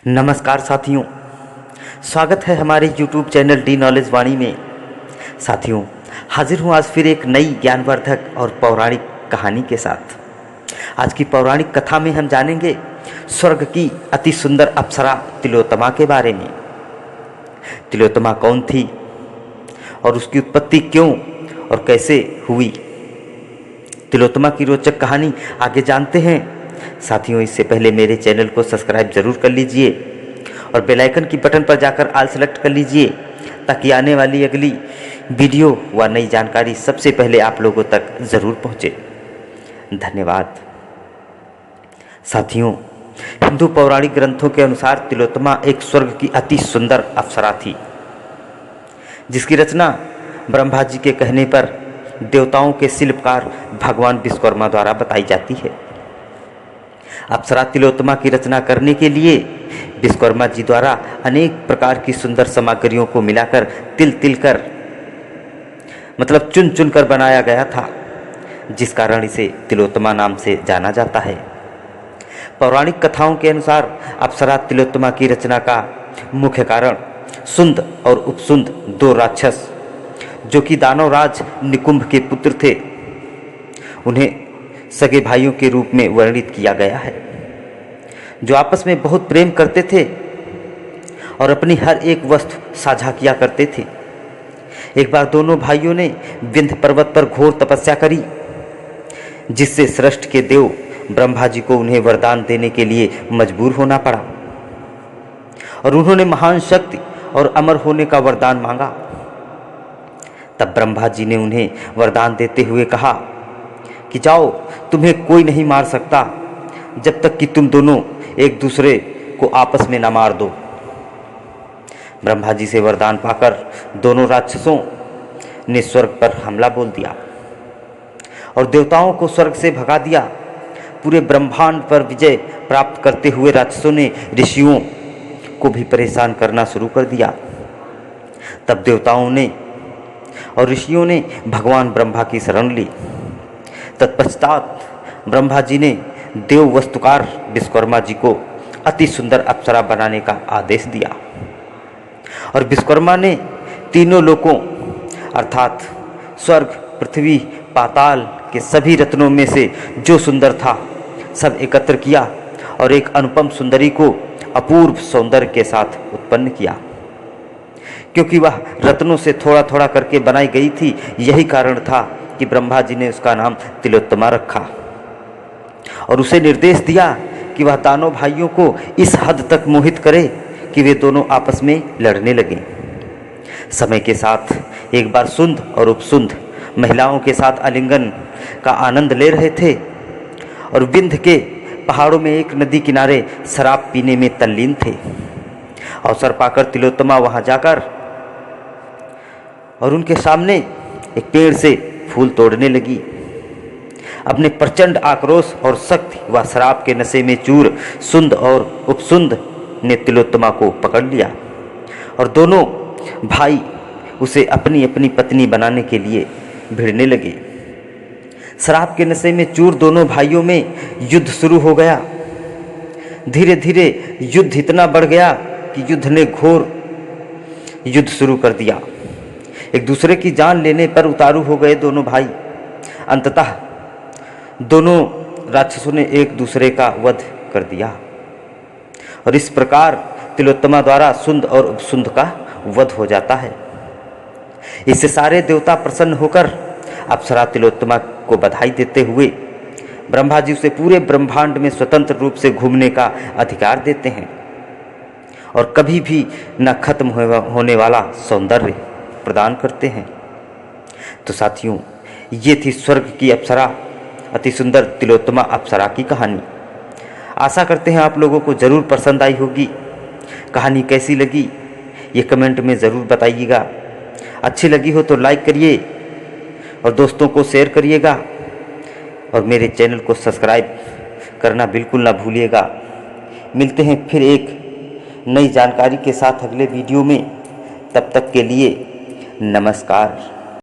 नमस्कार साथियों, स्वागत है हमारे YouTube चैनल डी नॉलेज वाणी में। साथियों, हाजिर हूँ आज फिर एक नई ज्ञानवर्धक और पौराणिक कहानी के साथ। आज की पौराणिक कथा में हम जानेंगे स्वर्ग की अति सुंदर अप्सरा तिलोत्तमा के बारे में। तिलोत्तमा कौन थी और उसकी उत्पत्ति क्यों और कैसे हुई, तिलोत्तमा की रोचक कहानी आगे जानते हैं। साथियों, इससे पहले मेरे चैनल को सब्सक्राइब जरूर कर लीजिए और बेल आइकन की बटन पर जाकर ऑल सेलेक्ट कर लीजिए ताकि आने वाली अगली वीडियो व नई जानकारी सबसे पहले आप लोगों तक जरूर पहुंचे। धन्यवाद। साथियों, हिंदू पौराणिक ग्रंथों के अनुसार तिलोत्तमा एक स्वर्ग की अति सुंदर अप्सरा थी, जिसकी रचना ब्रह्मा जी के कहने पर देवताओं के शिल्पकार भगवान विश्वकर्मा द्वारा बताई जाती है। अप्सरा तिलोत्तमा की रचना करने के लिए विश्वकर्मा जी द्वारा अनेक प्रकार की सुंदर सामग्रियों को मिलाकर तिल तिल कर चुन चुन कर बनाया गया था, जिस कारण इसे तिलोत्तमा नाम से जाना जाता है। पौराणिक कथाओं के अनुसार अप्सरा तिलोत्तमा की रचना का मुख्य कारण सुंद और उपसुंद दो राक्षस, जो कि दानवराज निकुंभ के पुत्र थे, उन्हें सगे भाइयों के रूप में वर्णित किया गया है, जो आपस में बहुत प्रेम करते थे और अपनी हर एक वस्तु साझा किया करते थे। एक बार दोनों भाइयों ने विंध्य पर्वत पर घोर तपस्या करी, जिससे सृष्टि के देव ब्रह्मा जी को उन्हें वरदान देने के लिए मजबूर होना पड़ा और उन्होंने महान शक्ति और अमर होने का वरदान मांगा। तब ब्रह्मा जी ने उन्हें वरदान देते हुए कहा कि जाओ, तुम्हें कोई नहीं मार सकता जब तक कि तुम दोनों एक दूसरे को आपस में न मार दो। ब्रह्मा जी से वरदान पाकर दोनों राक्षसों ने स्वर्ग पर हमला बोल दिया और देवताओं को स्वर्ग से भगा दिया। पूरे ब्रह्मांड पर विजय प्राप्त करते हुए राक्षसों ने ऋषियों को भी परेशान करना शुरू कर दिया। तब देवताओं ने और ऋषियों ने भगवान ब्रह्मा की शरण ली। तत्पश्चात ब्रह्मा जी ने देव वस्तुकार विश्वकर्मा जी को अति सुंदर अप्सरा बनाने का आदेश दिया और विश्वकर्मा ने तीनों लोकों अर्थात स्वर्ग, पृथ्वी, पाताल के सभी रत्नों में से जो सुंदर था सब एकत्र किया और एक अनुपम सुंदरी को अपूर्व सौंदर्य के साथ उत्पन्न किया। क्योंकि वह रत्नों से थोड़ा थोड़ा करके बनाई गई थी, यही कारण था कि ब्रह्मा जी ने उसका नाम तिलोत्तमा रखा और उसे निर्देश दिया कि वह दानव भाइयों को इस हद तक मोहित करे कि वे दोनों आपस में लड़ने लगे। समय के साथ एक बार सुंद और उपसुंद महिलाओं के साथ आलिंगन का आनंद ले रहे थे और विंध्य के पहाड़ों में एक नदी किनारे शराब पीने में तल्लीन थे। अवसर पाकर तिलोत्तमा वहां जाकर और उनके सामने एक पेड़ से फूल तोड़ने लगी। अपने प्रचंड आक्रोश और शक्ति व शराब के नशे में चूर सुंद और उपसुंद ने तिलोत्तमा को पकड़ लिया और दोनों भाई उसे अपनी अपनी पत्नी बनाने के लिए भिड़ने लगे। शराब के नशे में चूर दोनों भाइयों में युद्ध शुरू हो गया। धीरे धीरे युद्ध इतना बढ़ गया कि युद्ध ने घोर युद्ध शुरू कर दिया। एक दूसरे की जान लेने पर उतारू हो गए दोनों भाई। अंततः दोनों राक्षसों ने एक दूसरे का वध कर दिया और इस प्रकार तिलोत्तमा द्वारा सुंद और उपसुंद का वध हो जाता है। इससे सारे देवता प्रसन्न होकर अप्सरा तिलोत्तमा को बधाई देते हुए ब्रह्मा जी उसे पूरे ब्रह्मांड में स्वतंत्र रूप से घूमने का अधिकार देते हैं और कभी भी न खत्म होने वाला सौंदर्य प्रदान करते हैं। तो साथियों, ये थी स्वर्ग की अप्सरा अति सुंदर तिलोत्तमा अप्सरा की कहानी। आशा करते हैं आप लोगों को ज़रूर पसंद आई होगी। कहानी कैसी लगी ये कमेंट में ज़रूर बताइएगा। अच्छी लगी हो तो लाइक करिए और दोस्तों को शेयर करिएगा और मेरे चैनल को सब्सक्राइब करना बिल्कुल ना भूलिएगा। मिलते हैं फिर एक नई जानकारी के साथ अगले वीडियो में। तब तक के लिए नमस्कार।